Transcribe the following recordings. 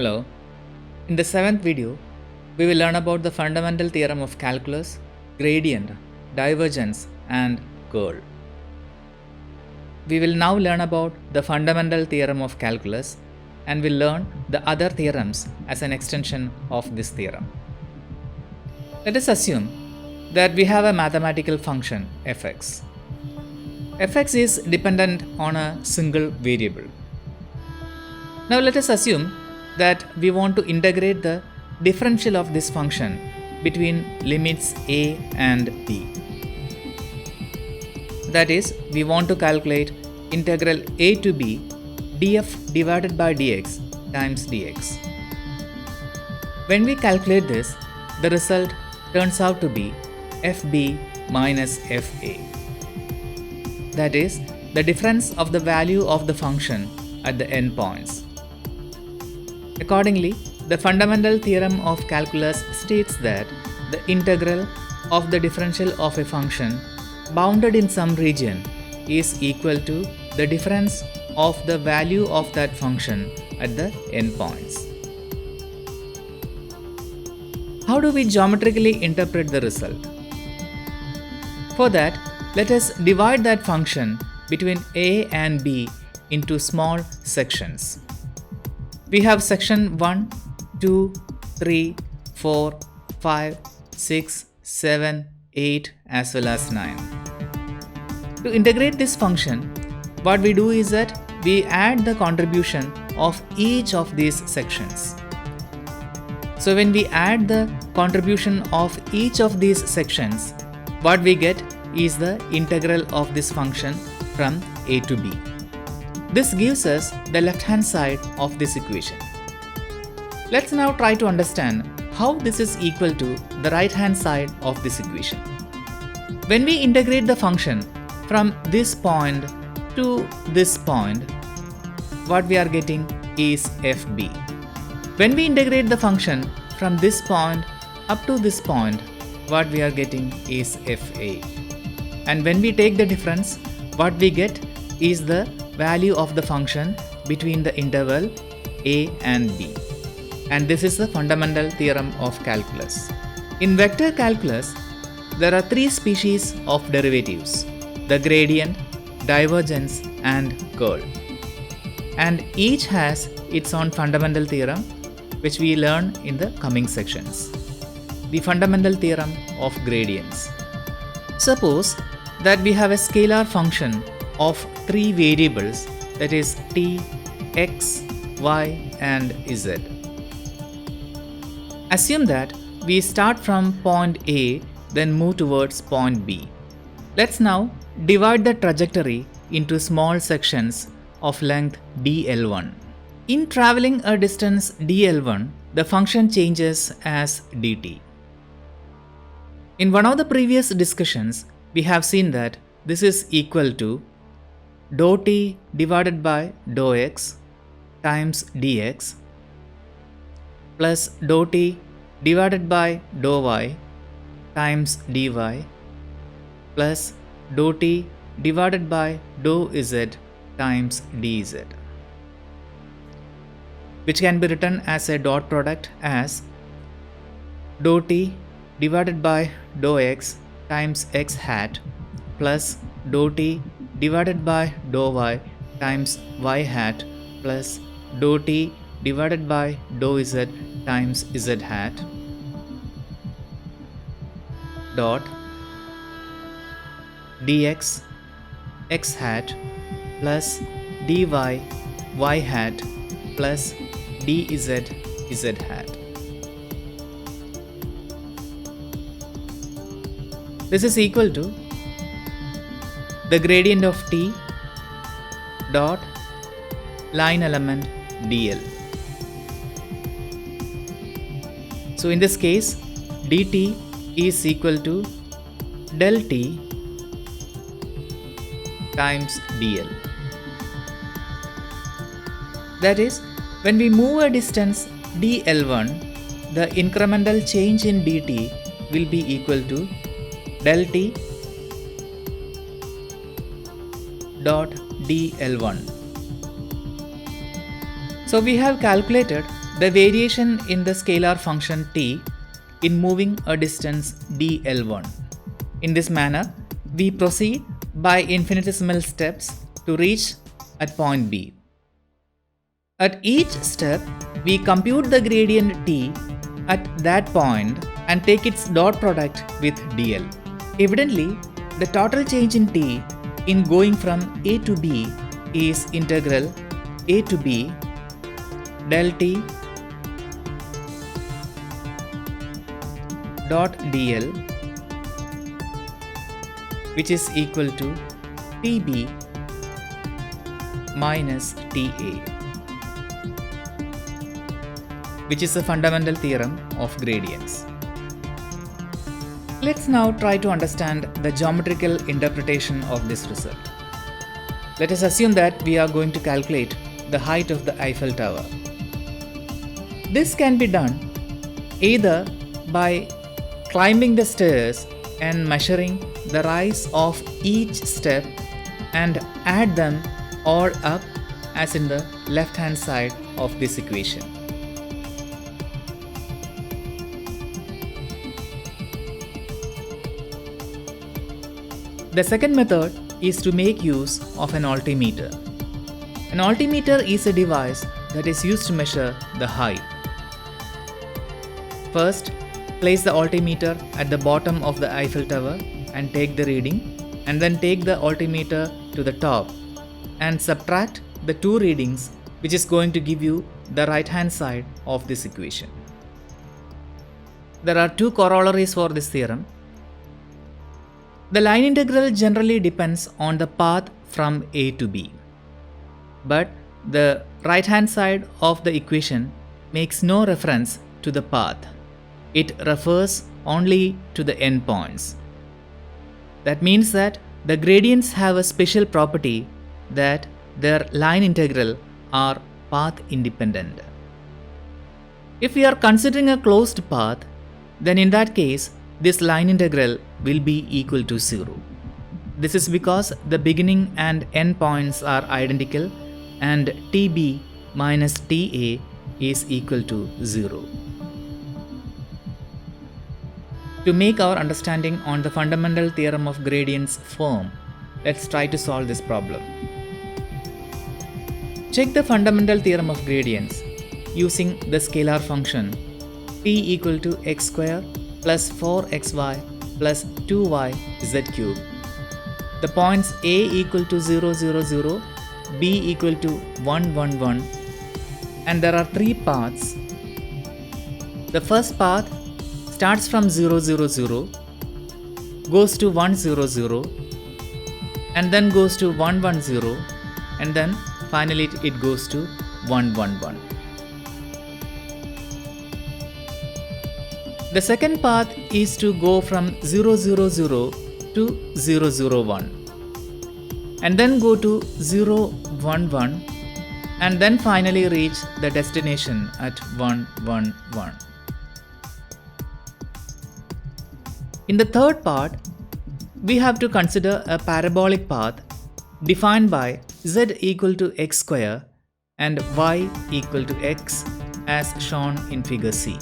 Hello. In the seventh video, we will learn about the fundamental theorem of calculus, gradient, divergence, and curl. We will now learn about the fundamental theorem of calculus and will learn the other theorems as an extension of this theorem. Let us assume that we have a mathematical function fx. Fx is dependent on a single variable. Now let us assume that we want to integrate the differential of this function between limits a and b. That is, we want to calculate integral a to b df divided by dx times dx. When we calculate this, the result turns out to be fb minus fa. That is, the difference of the value of the function at the endpoints. Accordingly, the fundamental theorem of calculus states that the integral of the differential of a function bounded in some region is equal to the difference of the value of that function at the endpoints. How do we geometrically interpret the result? For that, let us divide that function between a and b into small sections. We have section 1, 2, 3, 4, 5, 6, 7, 8 as well as 9. To integrate this function, what we do is that we add the contribution of each of these sections. So when we add the contribution of each of these sections, what we get is the integral of this function from a to b. This gives us the left-hand side of this equation. Let's now try to understand how this is equal to the right-hand side of this equation. When we integrate the function from this point to this point, what we are getting is fb. When we integrate the function from this point up to this point, what we are getting is fa. And when we take the difference, what we get is the value of the function between the interval a and b. And this is the fundamental theorem of calculus. In vector calculus, there are three species of derivatives: the gradient, divergence, and curl. And each has its own fundamental theorem, which we learn in the coming sections. The fundamental theorem of gradients. Suppose that we have a scalar function of three variables, that is t, x, y, and z. Assume that we start from point A, then move towards point B. Let's now divide the trajectory into small sections of length dl1. In traveling a distance dl1, the function changes as dt. In one of the previous discussions, we have seen that this is equal to dou t divided by dou x times dx plus dou t divided by dou y times dy plus dou t divided by dou z times dz, which can be written as a dot product as dou t divided by dou x times x hat plus dou t divided by dou y times y hat plus dou t divided by dou z times z hat dot dx x hat plus dy y hat plus dz z hat. This is equal to the gradient of t dot line element dl. So in this case, dt is equal to del t times dl. That is, when we move a distance dl1, the incremental change in dt will be equal to del t dot dl1. So we have calculated the variation in the scalar function t in moving a distance dl1. In this manner, we proceed by infinitesimal steps to reach at point B. At each step, we compute the gradient t at that point and take its dot product with dl. Evidently, the total change in t in going from A to B is integral a to b del t dot dl, which is equal to tb minus ta, which is a fundamental theorem of gradients. Let's now try to understand the geometrical interpretation of this result. Let us assume that we are going to calculate the height of the Eiffel Tower. This can be done either by climbing the stairs and measuring the rise of each step and add them all up as in the left hand side of this equation. The second method is to make use of an altimeter. An altimeter is a device that is used to measure the height. First, place the altimeter at the bottom of the Eiffel Tower and take the reading, and then take the altimeter to the top and subtract the two readings, which is going to give you the right hand side of this equation. There are two corollaries for this theorem. The line integral generally depends on the path from A to B, but the right hand side of the equation makes no reference to the path. It refers only to the endpoints. That means that the gradients have a special property that their line integral are path independent. If we are considering a closed path, then in that case, this line integral will be equal to 0. This is because the beginning and end points are identical and tb minus ta is equal to 0. To make our understanding on the fundamental theorem of gradients firm, let's try to solve this problem. Check the fundamental theorem of gradients using the scalar function t equal to x square plus 4xy plus 2y z cube. The points a equal to 0, 0, 0, b equal to 1, 1, 1, and there are three paths. The first path starts from 0, 0, 0, goes to 1, 0, 0, and then goes to 1, 1, 0, and then finally it goes to 1, 1, 1. The second path is to go from 0, 0, 0 to 0, 0, 1, and then go to 0, 1, 1, and then finally reach the destination at 1, 1, 1. In the third part, we have to consider a parabolic path defined by z equal to x square and y equal to x as shown in figure C.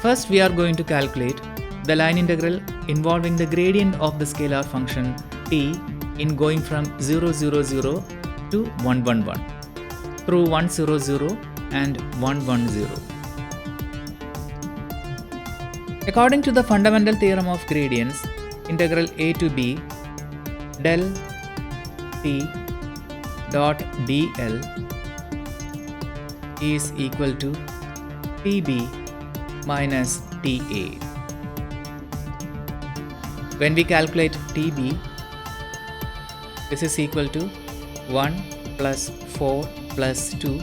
First, we are going to calculate the line integral involving the gradient of the scalar function t in going from 0, 0, 0 to 1, 1, 1 through 1, 0, 0 and 1, 1, 0. According to the fundamental theorem of gradients, integral a to b del t dot dl is equal to tb minus ta. When we calculate tb, this is equal to 1 plus 4 plus 2,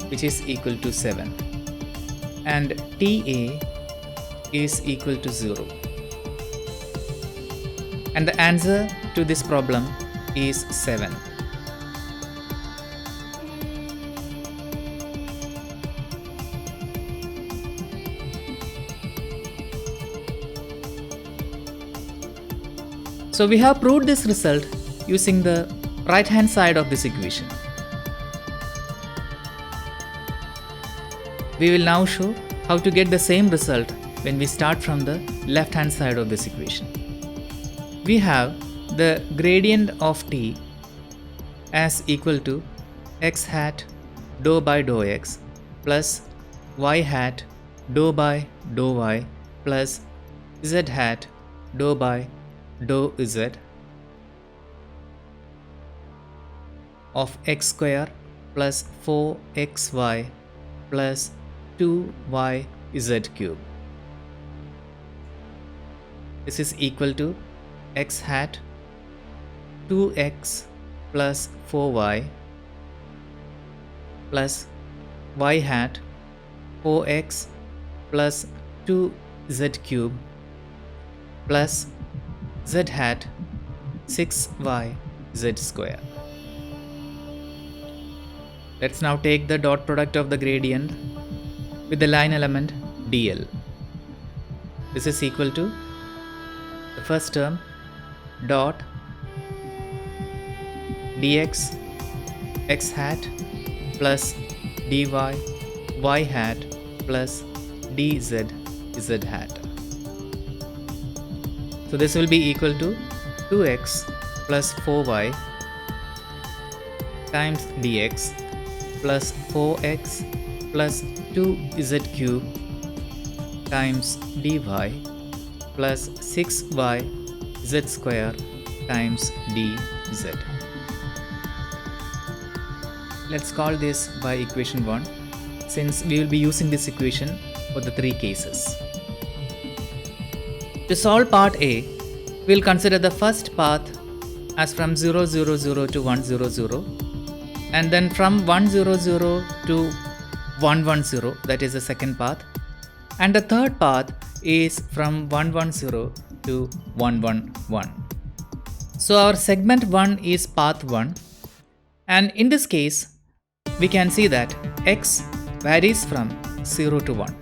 which is equal to 7, and ta is equal to 0. And the answer to this problem is 7. So we have proved this result using the right hand side of this equation. We will now show how to get the same result when we start from the left hand side of this equation. We have the gradient of t as equal to x hat dou by dou x plus y hat dou by dou y plus z hat dou by dou z of x square plus 4xy plus 2yz cube. This is equal to x hat 2x plus 4y plus y hat 4x plus 2z cube plus z hat 6yz square. Let's now take the dot product of the gradient with the line element dl. This is equal to the first term dot dx x hat plus dy y hat plus dz z hat. So this will be equal to 2x plus 4y times dx plus 4x plus 2z cube times dy plus 6y z square times dz. Let's call this by equation 1 since we will be using this equation for the three cases. To solve part A, we will consider the first path as from 0, 0, 0 to 1, 0, 0 and then from 1, 0, 0 to 1, 1, 0, that is the second path, and the third path is from 1, 1, 0 to 1, 1, 1. So our segment 1 is path 1, and in this case we can see that x varies from 0 to 1.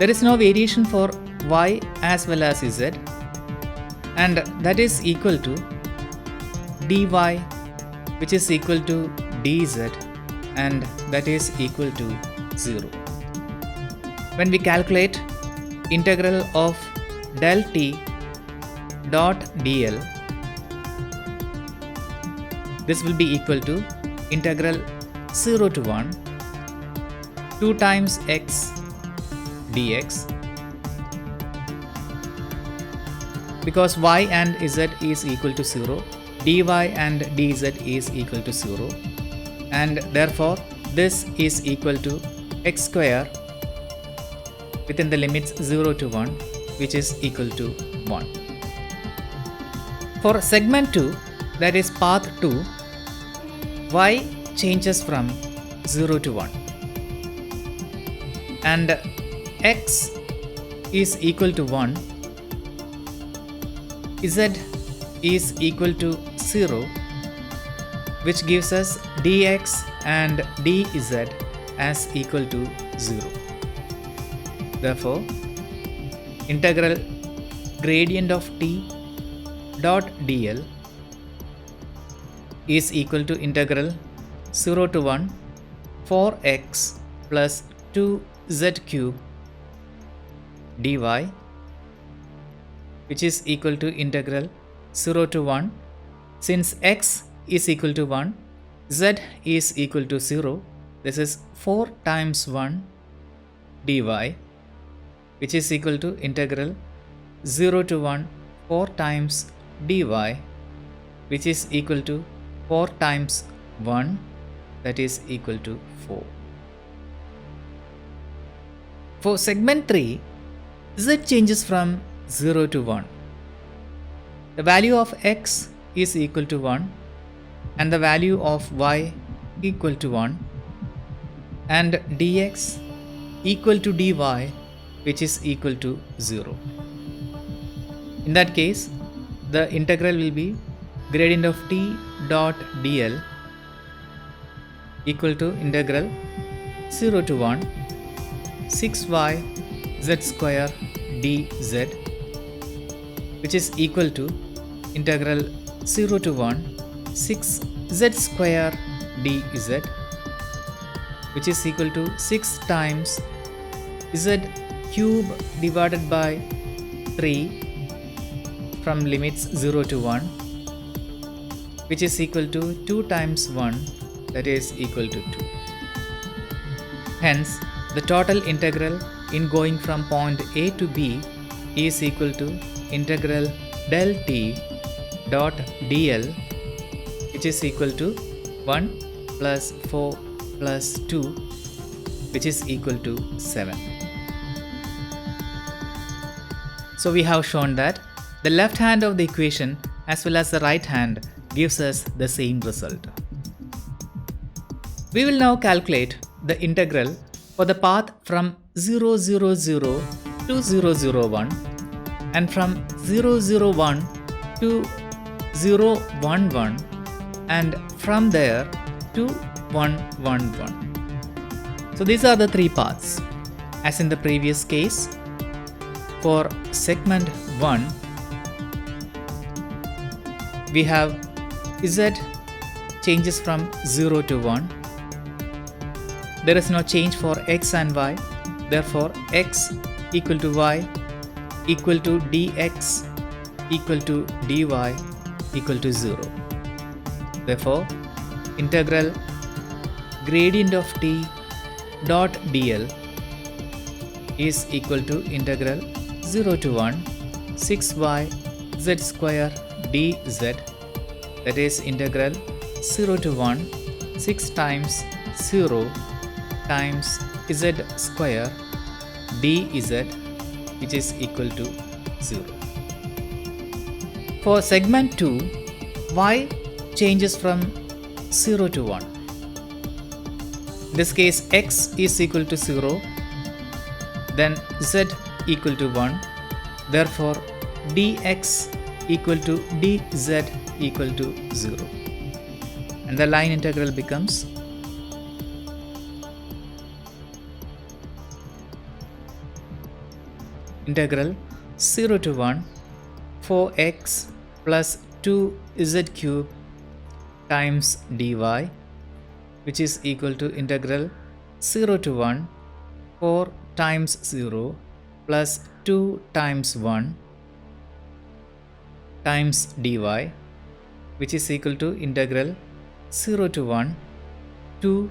There is no variation for y as well as z, and that is equal to dy which is equal to dz, and that is equal to 0. When we calculate integral of del t dot dl, this will be equal to integral 0 to 1 2 times x dx, because y and z is equal to 0, dy and dz is equal to 0, and therefore this is equal to x square within the limits 0 to 1, which is equal to 1. For segment 2, that is path 2, y changes from 0 to 1 and x is equal to 1, z is equal to 0, which gives us dx and dz as equal to 0. Therefore, integral gradient of t dot dl is equal to integral 0 to 1 4x plus 2z cube dy, which is equal to integral 0 to 1, since x is equal to 1, z is equal to 0, this is 4 times 1 dy, which is equal to integral 0 to 1 4 times dy, which is equal to 4 times 1, that is equal to 4. For segment 3, z changes from 0 to 1. The value of x is equal to 1 and the value of y equal to 1 and dx equal to dy, which is equal to 0. In that case, the integral will be gradient of t dot dl equal to integral 0 to 1 6y z square dz, which is equal to integral 0 to 1 6z square dz, which is equal to 6 times z cube divided by 3 from limits 0 to 1, which is equal to 2 times 1, that is equal to 2. Hence, the total integral in going from point A to B is equal to integral del t dot dl, which is equal to 1 plus 4 plus 2, which is equal to 7. So we have shown that the left hand of the equation as well as the right hand gives us the same result. We will now calculate the integral for the path from 0, 0, 0 to 0, 0, 1 and from 0, 0, 1 to 0, 1, 1 and from there to 1, 1, 1. So these are the three paths. As in the previous case, for segment 1, we have z changes from 0 to 1. There is no change for x and y. Therefore, x equal to y equal to dx equal to dy equal to 0. Therefore, integral gradient of t dot dl is equal to integral 0 to 1 6y z square dz, that is integral 0 to 1 6 times 0 times z square dz, which is equal to 0. For segment 2, y changes from 0 to 1. In this case, x is equal to 0, then z equal to 1. Therefore, dx equal to dz equal to 0. And the line integral becomes integral 0 to 1 4x plus 2z cube times dy, which is equal to integral 0 to 1 4 times 0 plus 2 times 1 times dy, which is equal to integral 0 to 1 2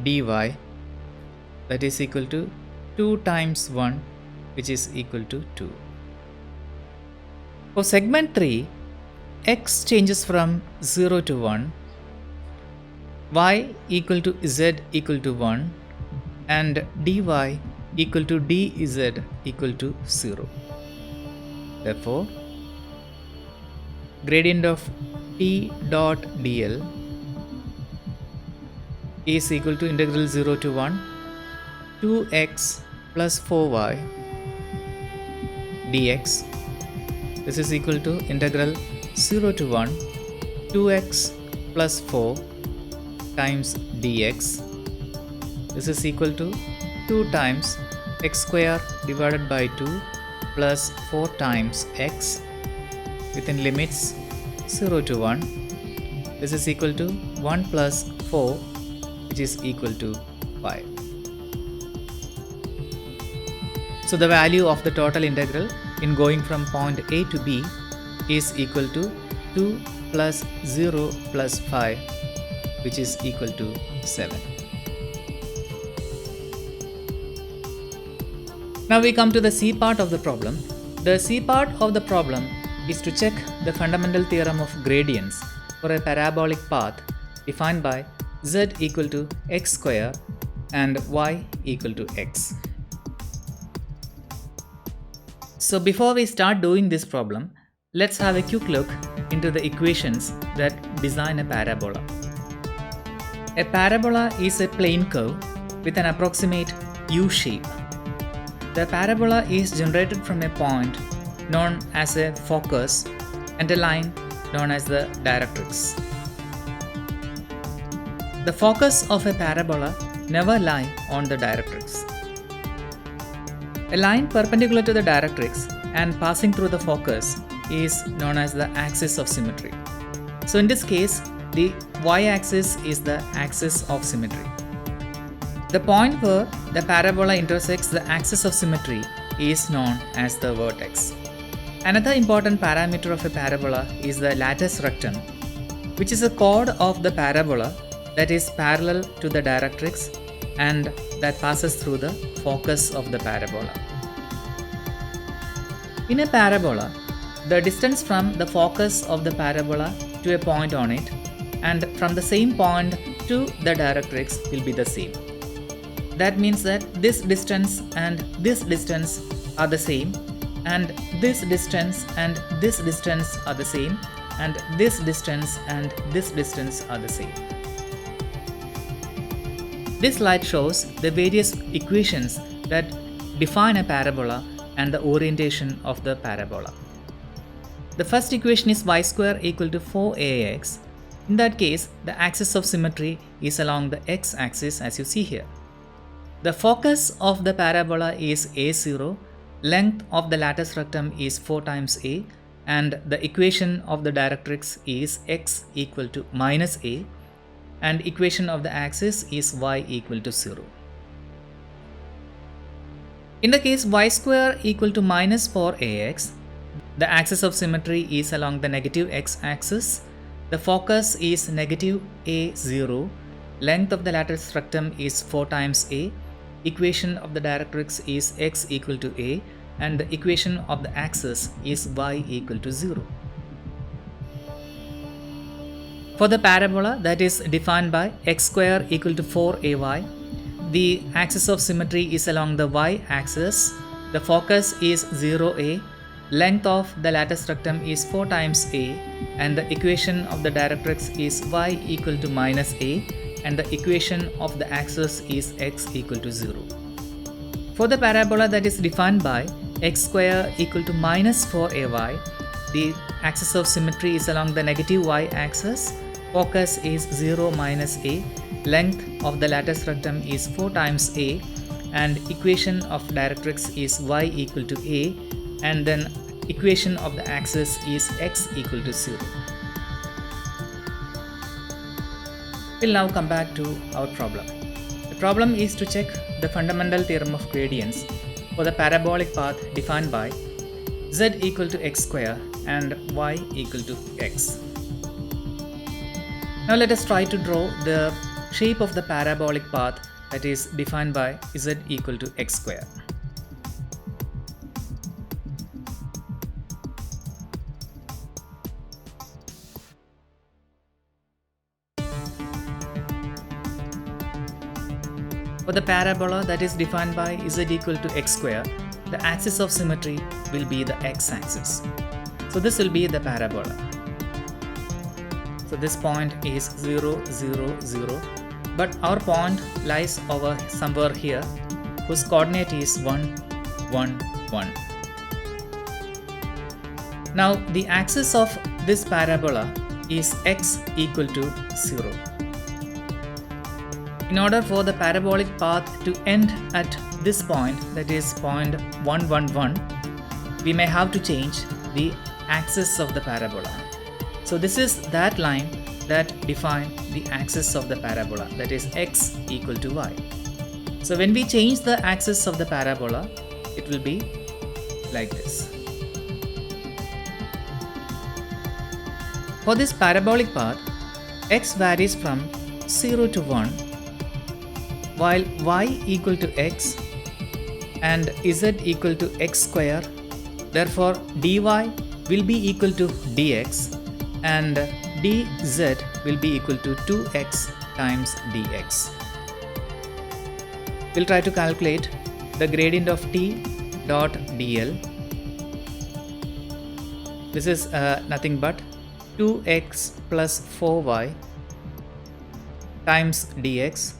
dy, that is equal to 2 times 1, which is equal to 2. For segment 3, x changes from 0 to 1, y equal to z equal to 1 and dy equal to dz equal to 0. Therefore, gradient of t dot dl is equal to integral 0 to 1 2x plus 4y dx. This is equal to integral 0 to 1 2x plus 4 times dx. This is equal to 2 times x square divided by 2 plus 4 times x within limits 0 to 1. This is equal to 1 plus 4, which is equal to 5. So the value of the total integral in going from point A to B is equal to 2 plus 0 plus 5, which is equal to 7. Now we come to the C part of the problem. The C part of the problem is to check the fundamental theorem of gradients for a parabolic path defined by z equal to x square and y equal to x. So before we start doing this problem, let's have a quick look into the equations that design a parabola. A parabola is a plane curve with an approximate U shape. The parabola is generated from a point known as a focus and a line known as the directrix. The focus of a parabola never lie on the directrix. A line perpendicular to the directrix and passing through the focus is known as the axis of symmetry. So in this case, the y-axis is the axis of symmetry. The point where the parabola intersects the axis of symmetry is known as the vertex. Another important parameter of a parabola is the latus rectum, which is a chord of the parabola that is parallel to the directrix and that passes through the focus of the parabola. In a parabola, the distance from the focus of the parabola to a point on it and from the same point to the directrix will be the same. That means that this distance and this distance are the same, and this distance and this distance are the same, and this distance and this distance are the same. This slide shows the various equations that define a parabola and the orientation of the parabola. The first equation is y square equal to 4ax. In that case, the axis of symmetry is along the x-axis as you see here. The focus of the parabola is a0, length of the latus rectum is 4 times a, and the equation of the directrix is x equal to minus a, and equation of the axis is y equal to 0. In the case y square equal to minus 4ax, the axis of symmetry is along the negative x-axis. The focus is negative a0, length of the latus rectum is 4 times a, equation of the directrix is x equal to a, and the equation of the axis is y equal to 0. For the parabola that is defined by x square equal to 4ay, the axis of symmetry is along the y-axis, the focus is 0a, length of the latus rectum is 4 times a, and the equation of the directrix is y equal to minus a, and the equation of the axis is x equal to 0. For the parabola that is defined by x square equal to minus 4ay, the axis of symmetry is along the negative y-axis, focus is 0 minus a, length of the latus rectum is 4 times a, and equation of directrix is y equal to a, and then equation of the axis is x equal to 0. We'll now come back to our problem. The problem is to check the fundamental theorem of gradients for the parabolic path defined by z equal to x square and y equal to x. Now let us try to draw the shape of the parabolic path that is defined by z equal to x square. For the parabola that is defined by z equal to x square, the axis of symmetry will be the x-axis. So this will be the parabola. So this point is 0, 0, 0, but our point lies over somewhere here, whose coordinate is 1, 1, 1. Now the axis of this parabola is x equal to 0. In order for the parabolic path to end at this point, that is point 1, 1, 1, we may have to change the axis of the parabola. So this is that line that defines the axis of the parabola, that is x equal to y. So when we change the axis of the parabola, it will be like this. For this parabolic path, x varies from 0 to 1, while y equal to x and z equal to x square. Therefore, dy will be equal to dx and dz will be equal to 2x times dx. We'll try to calculate the gradient of t dot dl. This is nothing but 2x plus 4y times dx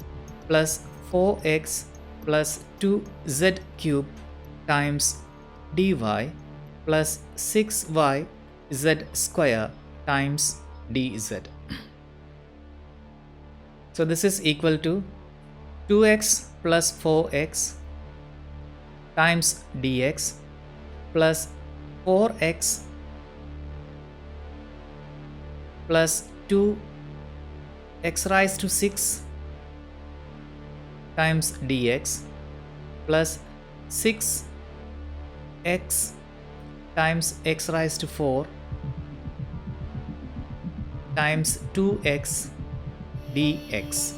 plus 4x plus 2z cube times dy plus 6y z square times dz. So this is equal to 2x plus 4x times dx plus 4x plus 2x raised to 6 times dx plus 6x times x raised to 4 times 2x dx.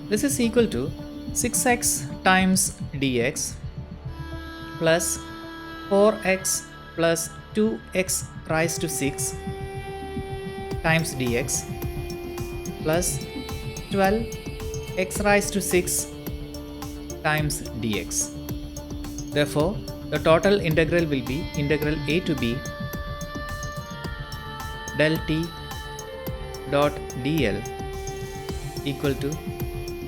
This is equal to 6x times dx plus 4x plus 2x raised to 6 times dx plus 12x raised to 6 times dx. Therefore, the total integral will be integral a to b del t dot dl equal to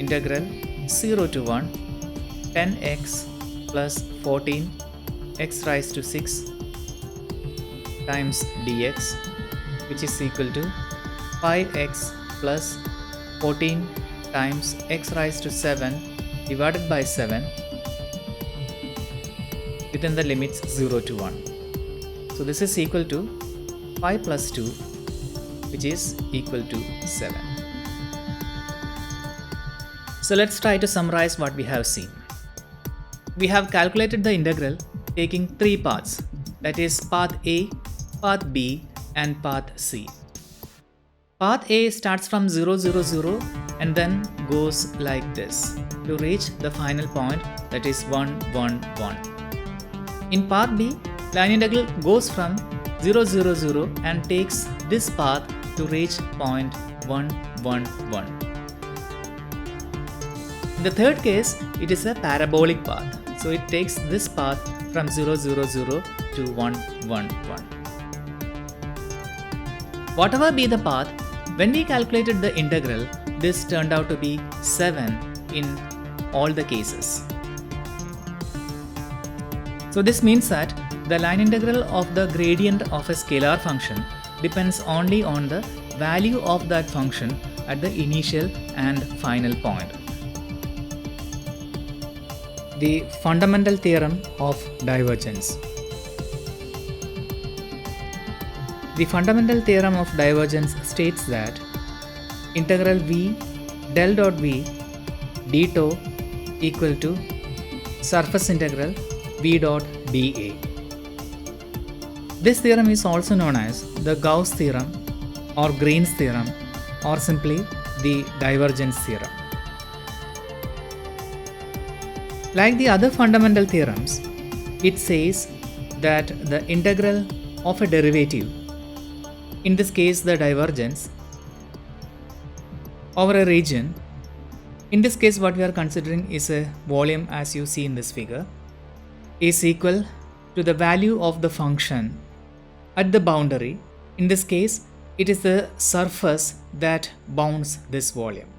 integral 0 to 1 10x plus 14x raised to 6 times dx, which is equal to 5x plus 14 times x raised to 7 divided by 7 within the limits 0 to 1. So this is equal to 5 plus 2, which is equal to 7. So let's try to summarize what we have seen. We have calculated the integral taking three paths, that is path A, path B and path C. Path A starts from 0, 0, 0 and then goes like this to reach the final point, that is 1, 1, 1. In path B, line integral goes from 0, 0, 0 and takes this path to reach point 1, 1, 1. In the third case, it is a parabolic path, so it takes this path from 0, 0, 0 to 1, 1, 1. Whatever be the path, when we calculated the integral, this turned out to be 7 in all the cases. So this means that the line integral of the gradient of a scalar function depends only on the value of that function at the initial and final point. The fundamental theorem of divergence. The fundamental theorem of divergence states that integral v del dot v d tau equal to surface integral v dot dA. This theorem is also known as the Gauss theorem or Green's theorem or simply the divergence theorem. Like the other fundamental theorems, it says that the integral of a derivative, in this case the divergence, over a region, in this case what we are considering is a volume as you see in this figure, is equal to the value of the function at the boundary. In this case, it is the surface that bounds this volume.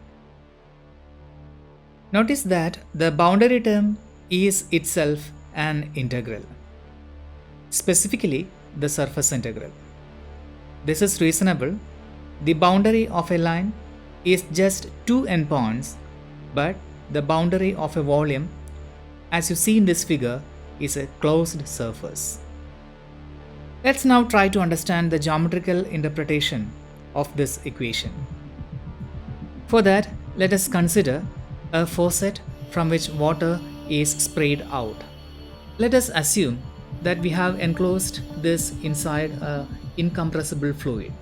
Notice that the boundary term is itself an integral, specifically the surface integral. This is reasonable. The boundary of a line is just two endpoints, but the boundary of a volume, as you see in this figure, is a closed surface. Let's now try to understand the geometrical interpretation of this equation. For that, let us consider a faucet from which water is sprayed out. Let us assume that we have enclosed this inside an incompressible fluid.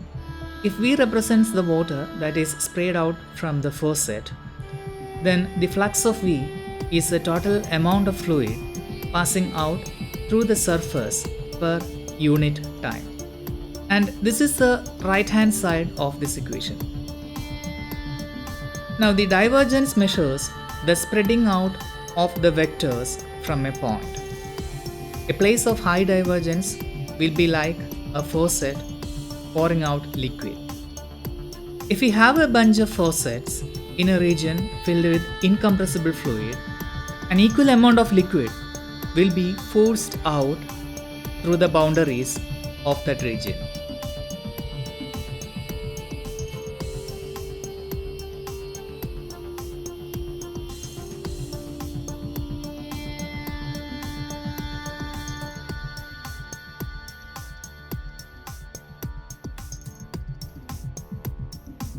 If V represents the water that is sprayed out from the faucet, then the flux of V is the total amount of fluid passing out through the surface per unit time. And this is the right hand side of this equation. Now the divergence measures the spreading out of the vectors from a point. A place of high divergence will be like a faucet pouring out liquid. If we have a bunch of faucets in a region filled with incompressible fluid, an equal amount of liquid will be forced out through the boundaries of that region.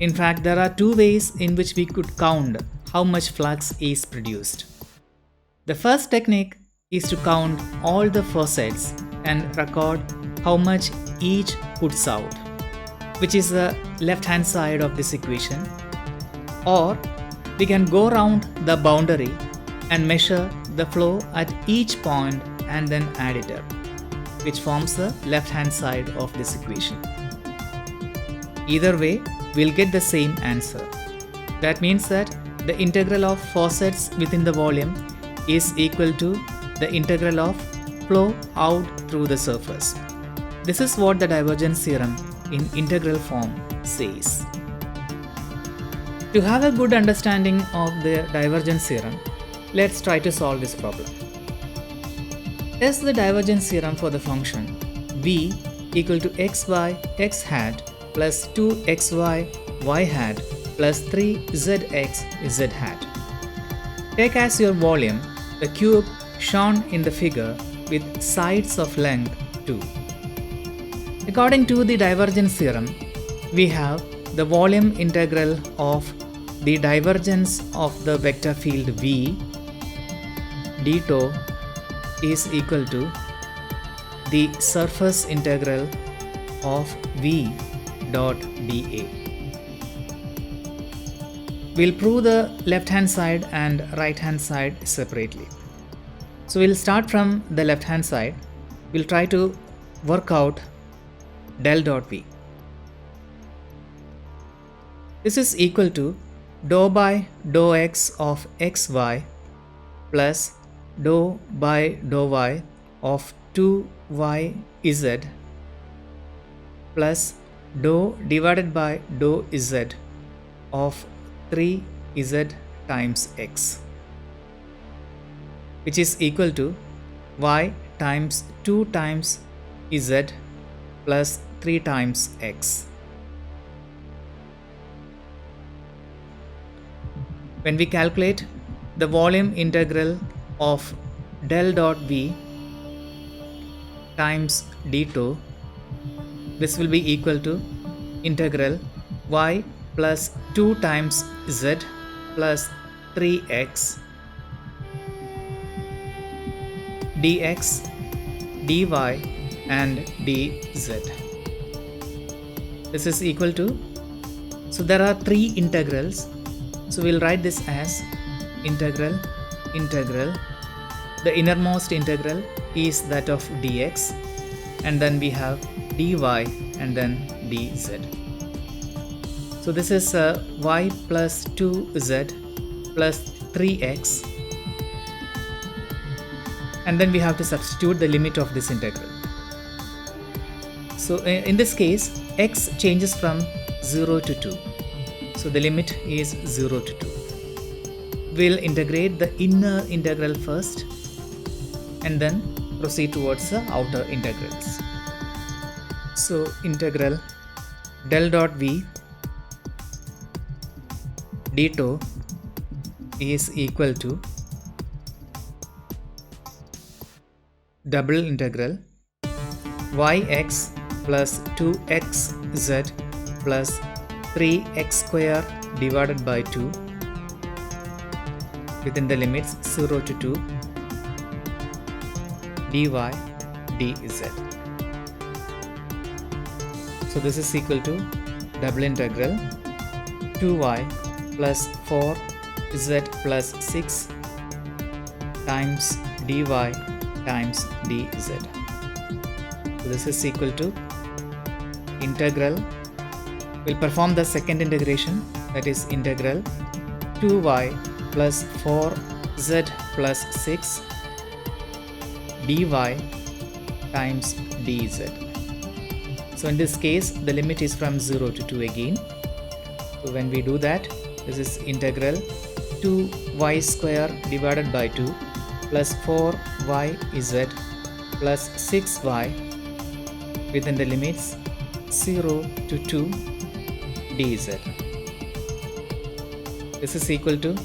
In fact, there are two ways in which we could count how much flux is produced. The first technique is to count all the faucets and record how much each puts out, which is the left hand side of this equation. Or we can go around the boundary and measure the flow at each point and then add it up, which forms the left hand side of this equation. Either way, we'll get the same answer. That means that the integral of faucets within the volume is equal to the integral of flow out through the surface. This is what the divergence theorem in integral form says. To have a good understanding of the divergence theorem, let's try to solve this problem. Test the divergence theorem for the function v equal to x by x hat plus 2xy y hat plus 3zx z hat. Take as your volume the cube shown in the figure with sides of length 2. According to the divergence theorem, we have the volume integral of the divergence of the vector field v d tau is equal to the surface integral of v dot dA. We'll prove the left hand side and right hand side separately. So we'll start from the left hand side. We'll try to work out del dot v. This is equal to dou by dou x of xy plus dou by dou y of 2yz plus dou divided by dou z of 3z times x, which is equal to y times 2 times z plus 3 times x. When we calculate the volume integral of del dot v times d tau, this will be equal to integral y plus 2 times z plus 3x dx, dy and dz. This is equal to, so there are three integrals. So we'll write this as integral. The innermost integral is that of dx, and then we have dy and then dz. So this is y plus 2z plus 3x, and then we have to substitute the limit of this integral. So in this case, x changes from 0 to 2. So the limit is 0 to 2. We'll integrate the inner integral first and then proceed towards the outer integrals. So integral del dot v d tau is equal to double integral yx plus 2xz plus 3x square divided by 2 within the limits 0 to 2 dy dz. So this is equal to double integral 2y plus 4z plus 6 times dy times dz. So this is equal to integral. We'll perform the second integration, that is integral 2y plus 4z plus 6 dy times dz. So in this case, the limit is from 0 to 2 again. So when we do that, this is integral 2y square divided by 2 plus 4yz plus 6y within the limits 0 to 2 dz. This is equal to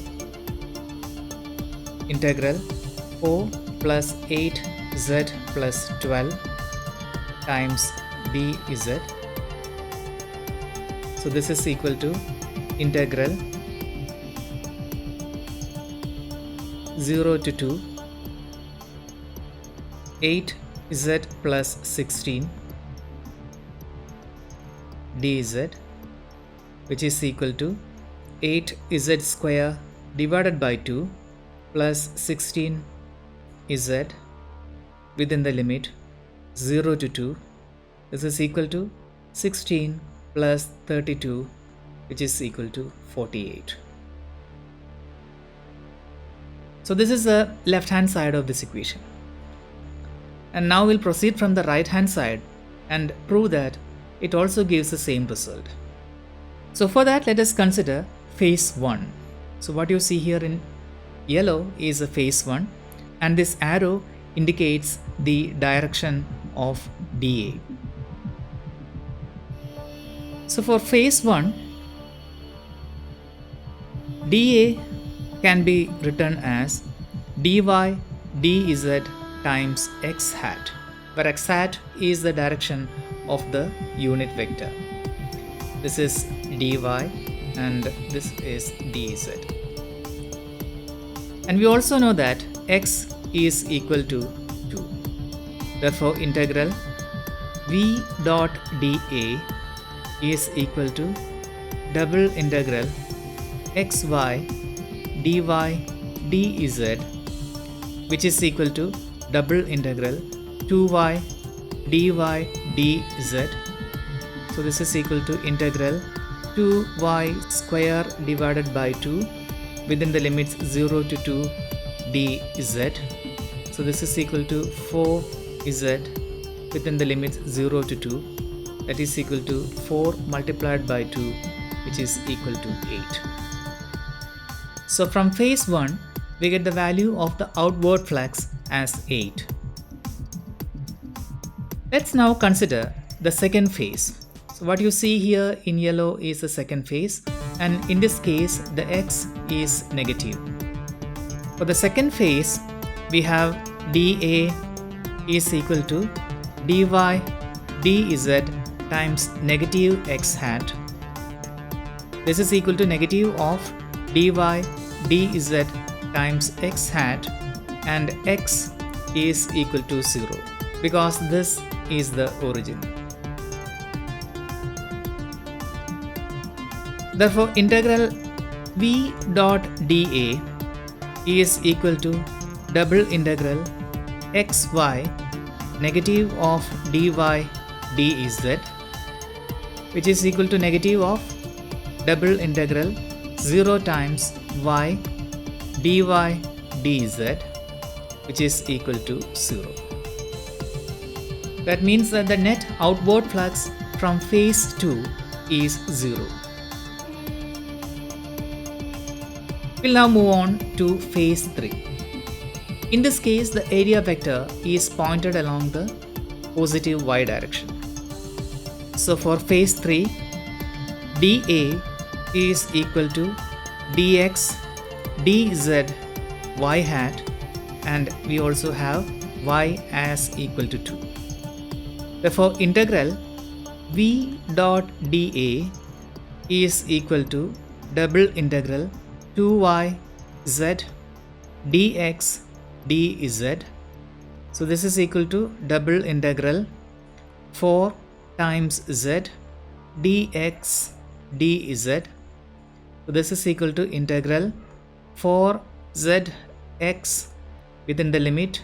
integral 4 plus 8z plus 12 times dz. So this is equal to integral 0 to 2 8z plus 16 dz, which is equal to 8z square divided by 2 plus 16z within the limit 0 to 2. This is equal to 16 plus 32, which is equal to 48. So this is the left hand side of this equation. And now we'll proceed from the right hand side and prove that it also gives the same result. So for that, let us consider phase 1. So what you see here in yellow is a phase 1, and this arrow indicates the direction of dA. So for phase 1, dA can be written as dy dz times x hat, where x hat is the direction of the unit vector. This is dy and this is dz. And we also know that x is equal to 2. Therefore, integral v dot dA is equal to double integral xy dy dz, which is equal to double integral 2y dy dz. So this is equal to integral 2y square divided by 2 within the limits 0 to 2 dz. So this is equal to 4z within the limits 0 to 2, that is equal to 4 multiplied by 2, which is equal to 8. So from phase 1, we get the value of the outward flux as 8. Let's now consider the second phase. So what you see here in yellow is the second phase, and in this case the x is negative. For the second phase, we have dA is equal to dy dz times negative x hat. This is equal to negative of dy dz times x hat, and x is equal to 0 because this is the origin. Therefore, integral v dot dA is equal to double integral xy negative of dy dz, which is equal to negative of double integral 0 times y dy dz, which is equal to 0. That means that the net outward flux from phase 2 is 0. We'll now move on to phase 3. In this case, the area vector is pointed along the positive y direction. So for phase 3, dA is equal to dx dz y hat, and we also have y as equal to 2. Therefore, integral v dot dA is equal to double integral 2y z dx dz. So this is equal to double integral 4 times z dx dz. So this is equal to integral 4zx within the limit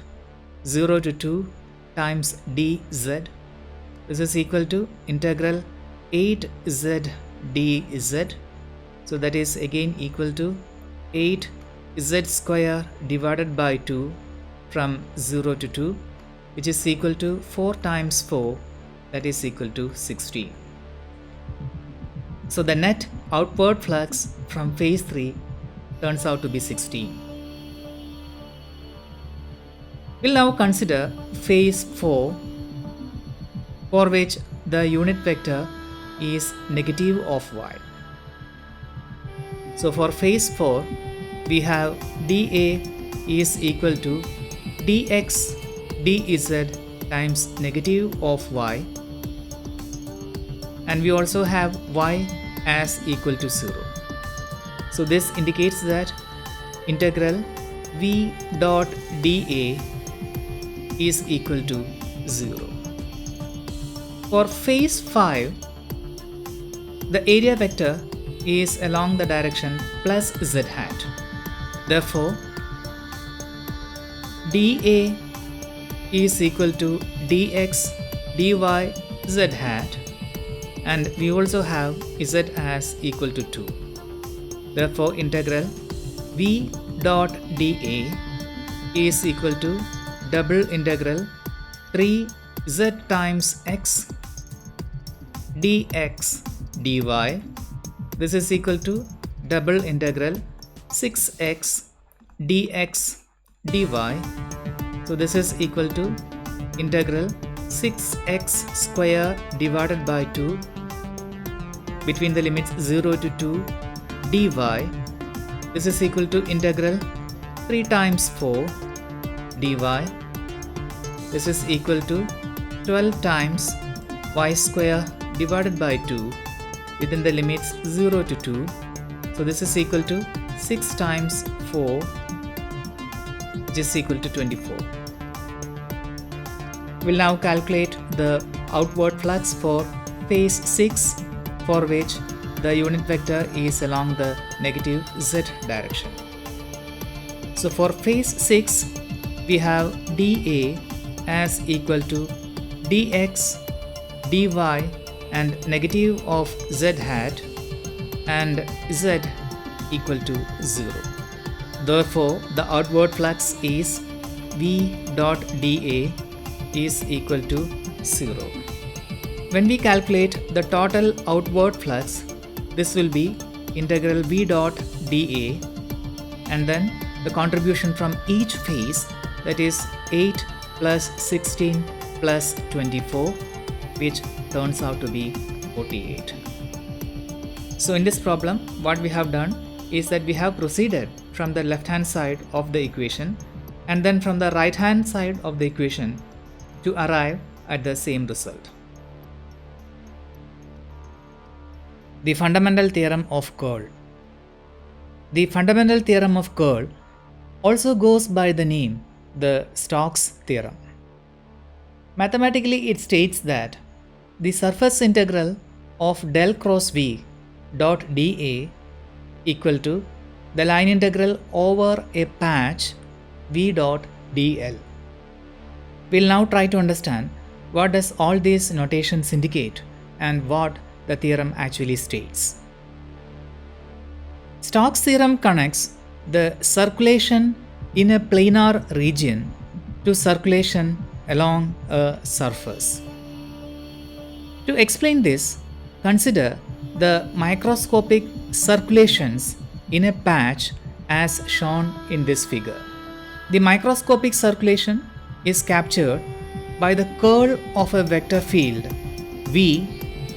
0 to 2 times dz. This is equal to integral 8z dz. So that is again equal to 8z square divided by 2 from 0 to 2, which is equal to 4 times 4, that is equal to 16. So the net outward flux from phase 3 turns out to be 16. We'll now consider phase 4, for which the unit vector is negative of y. So for phase 4, we have dA is equal to dx dz times negative of y, and we also have y as equal to 0. So this indicates that integral v dot dA is equal to 0. For phase 5, the area vector is along the direction plus z hat. Therefore, dA is equal to dx dy z hat, and we also have z as equal to 2. Therefore, integral v dot dA is equal to double integral 3z times x dx dy. This is equal to double integral 6x dx dy. So this is equal to integral 6x square divided by 2 between the limits 0 to 2 dy. This is equal to integral 3 times 4 dy. This is equal to 12 times y square divided by 2 within the limits 0 to 2. So this is equal to 6 times 4, which is equal to 24. We'll now calculate the outward flux for phase 6, for which the unit vector is along the negative z direction. So for phase 6, we have dA as equal to dx dy and negative of z hat and z equal to 0. Therefore, the outward flux is v dot dA is equal to 0. When we calculate the total outward flux, this will be integral v dot dA and then the contribution from each phase, that is 8 plus 16 plus 24, which turns out to be 48. So in this problem, what we have done is that we have proceeded from the left hand side of the equation and then from the right hand side of the equation to arrive at the same result. The fundamental theorem of curl. The fundamental theorem of curl also goes by the name the Stokes theorem. Mathematically, it states that the surface integral of del cross v dot dA equal to the line integral over a patch v dot dl. We'll now try to understand what does all these notations indicate and what the theorem actually states. Stokes theorem connects the circulation in a planar region to circulation along a surface. To explain this, consider the microscopic circulations in a patch as shown in this figure. The microscopic circulation is captured by the curl of a vector field V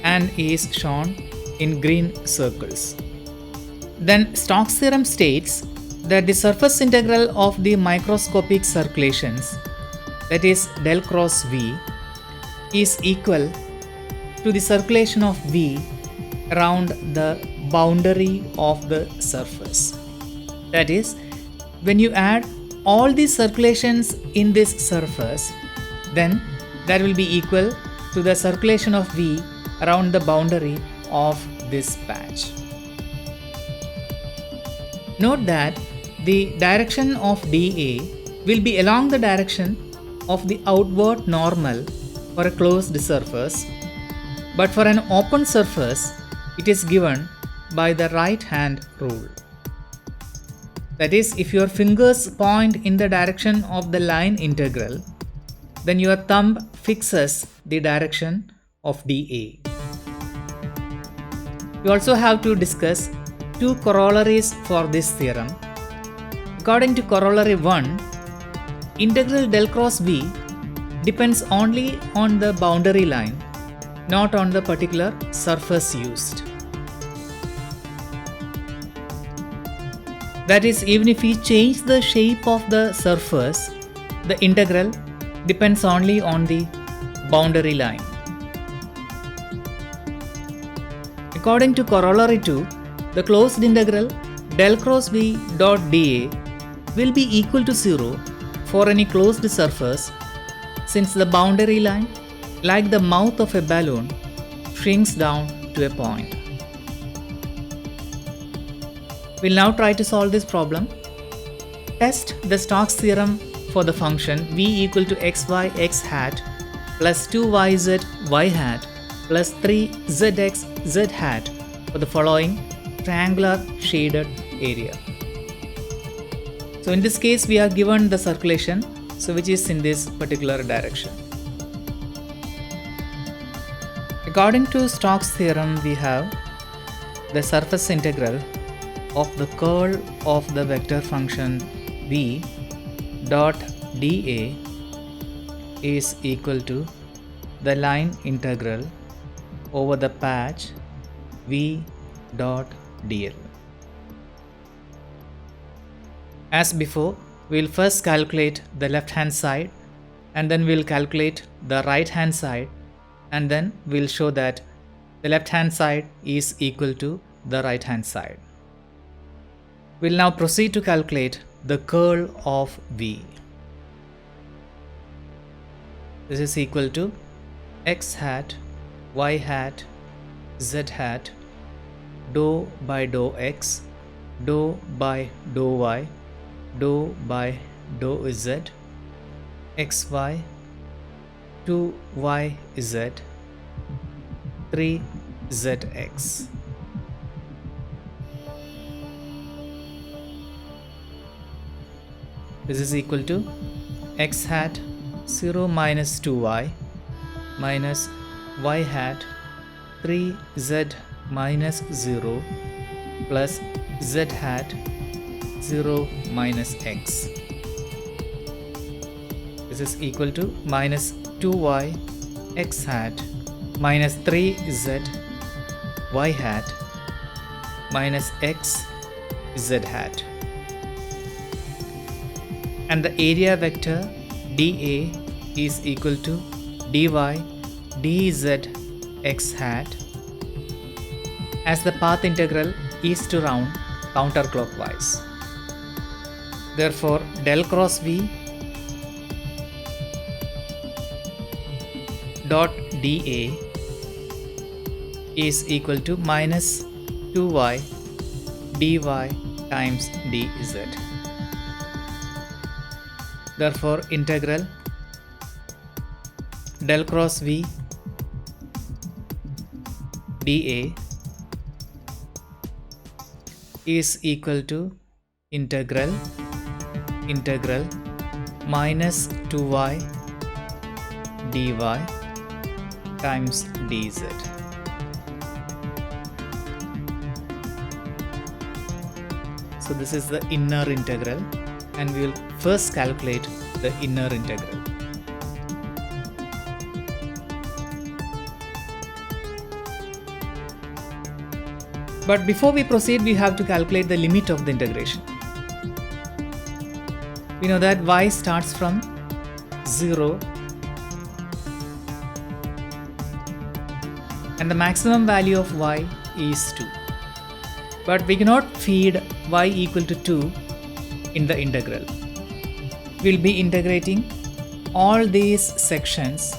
and is shown in green circles. Then Stokes theorem states that the surface integral of the microscopic circulations, that is del cross V, is equal to the circulation of V around the boundary of the surface. That is, when you add all the circulations in this surface, then that will be equal to the circulation of V around the boundary of this patch. Note that the direction of dA will be along the direction of the outward normal for a closed surface, but for an open surface, it is given by the right hand rule. That is, if your fingers point in the direction of the line integral, then your thumb fixes the direction of dA. We also have to discuss two corollaries for this theorem. According to corollary 1, integral del cross V depends only on the boundary line, not on the particular surface used. That is, even if we change the shape of the surface, the integral depends only on the boundary line. According to corollary 2, the closed integral del cross v dot dA will be equal to 0 for any closed surface, since the boundary line, like the mouth of a balloon, shrinks down to a point. We'll now try to solve this problem. Test the Stokes theorem for the function v equal to xy x hat plus 2yz y hat plus 3zx z hat for the following triangular shaded area. So in this case we are given the circulation, so which is in this particular direction. According to Stokes theorem, we have the surface integral of the curl of the vector function v dot dA is equal to the line integral over the patch v dot dl. As before, we'll first calculate the left hand side, and then we'll calculate the right hand side, and then we'll show that the left hand side is equal to the right hand side. We'll now proceed to calculate the curl of v. This is equal to x hat, y hat, z hat, dou by dou x, dou by dou y, dou by dou z, xy, 2yz, 3zx. This is equal to x hat 0 minus 2y minus y hat 3z minus 0 plus z hat 0 minus x. This is equal to minus 2y x hat minus 3z y hat minus x z hat. And the area vector dA is equal to dy dz x hat, as the path integral is to round counterclockwise. Therefore, del cross v dot dA is equal to minus 2y dy times dz. Therefore, integral del cross v dA is equal to integral minus 2y dy times dz. So this is the inner integral, and we will first calculate the inner integral. But before we proceed, we have to calculate the limit of the integration. We know that y starts from 0 and the maximum value of y is 2. But we cannot feed y equal to 2 in the integral. We'll be integrating all these sections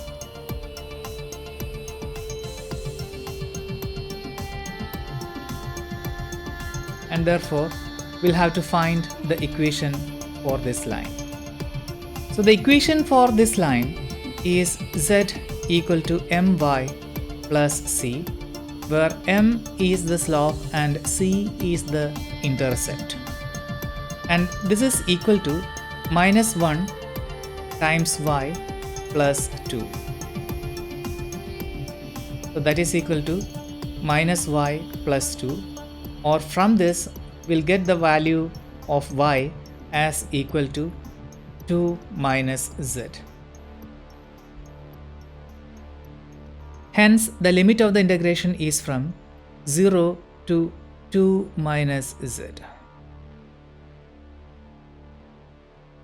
and therefore we'll have to find the equation for this line. So the equation for this line is z equal to my plus c, where m is the slope and c is the intercept. And this is equal to minus 1 times y plus 2. So that is equal to minus y plus 2, or from this we'll get the value of y as equal to 2 minus z. Hence the limit of the integration is from 0 to 2 minus z.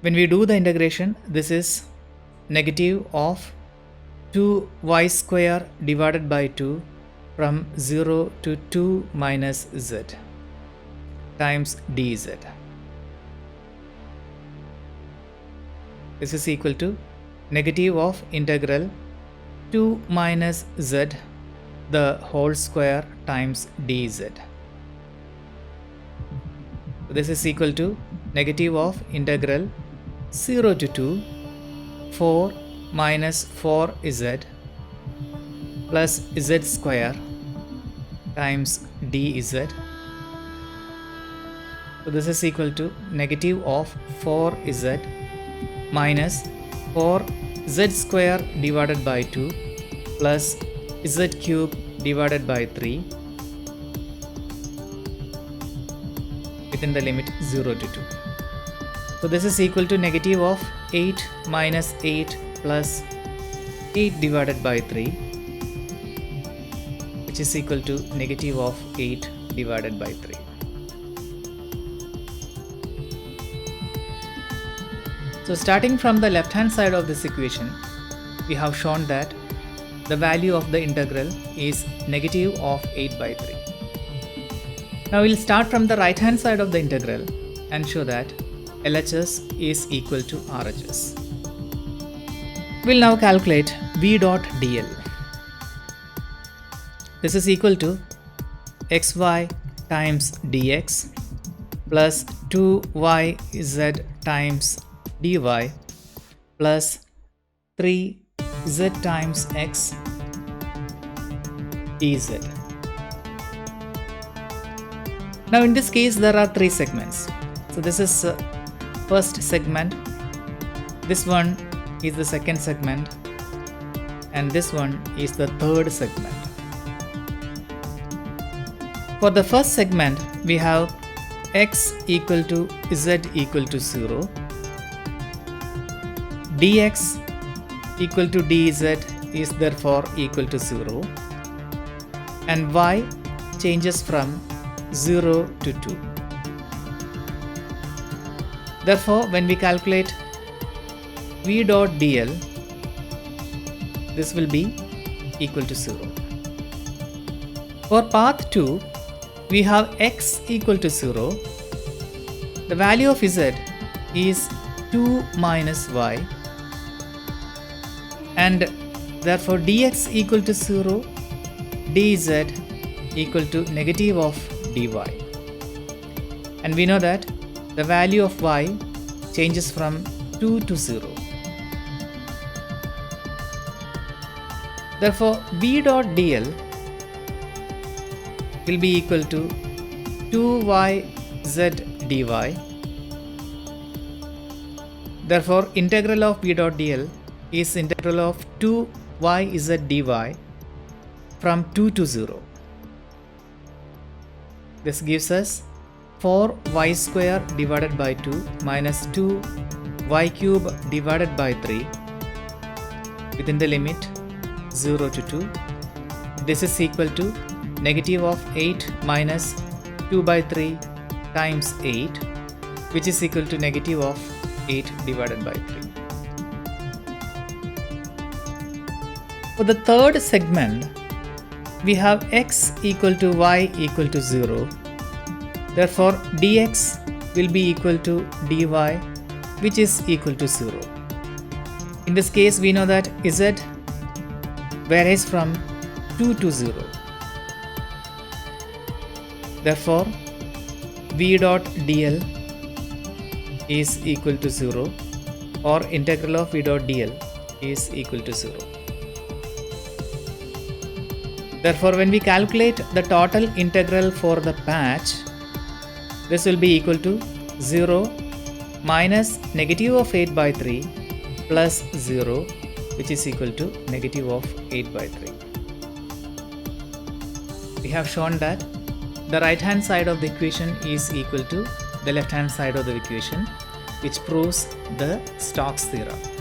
When we do the integration, this is negative of 2y square divided by 2 from 0 to 2 minus z. times dz. This is equal to negative of integral 2 minus z the whole square times dz. This is equal to negative of integral 0 to 2 4 minus 4z plus z square times dz. So this is equal to negative of 4z minus 4z square divided by 2 plus z cube divided by 3 within the limit 0 to 2. So this is equal to negative of 8 minus 8 plus 8 divided by 3, which is equal to negative of 8 divided by 3. So starting from the left hand side of this equation, we have shown that the value of the integral is negative of 8 by 3. Now we'll start from the right hand side of the integral and show that LHS is equal to RHS. We'll now calculate V dot dl. This is equal to xy times dx plus 2yz times dy plus 3z times x dz. Now in this case there are three segments. So this is first segment, this one is the second segment, and this one is the third segment. For the first segment we have x equal to z equal to 0, dx equal to dz is therefore equal to 0, and y changes from 0 to 2. Therefore, when we calculate V dot dl, this will be equal to 0. For path 2, we have x equal to 0. The value of z is 2 minus y, and therefore dx equal to 0, dz equal to negative of dy. And we know that the value of y changes from 2 to 0. Therefore, v dot dl will be equal to 2yz dy. Therefore, integral of v dot dl is integral of 2yz dy from 2 to 0. This gives us 4y square divided by 2 minus 2y cube divided by 3 within the limit 0 to 2. This is equal to negative of 8 minus 2 by 3 times 8, which is equal to negative of 8 divided by 3. For the third segment, we have x equal to y equal to 0. Therefore, dx will be equal to dy, which is equal to 0. In this case, we know that z varies from 2 to 0. Therefore, v dot dl is equal to 0, or integral of v dot dl is equal to 0. Therefore, when we calculate the total integral for the patch, this will be equal to 0 minus negative of 8 by 3 plus 0, which is equal to negative of 8 by 3. We have shown that the right hand side of the equation is equal to the left hand side of the equation, which proves the Stokes theorem.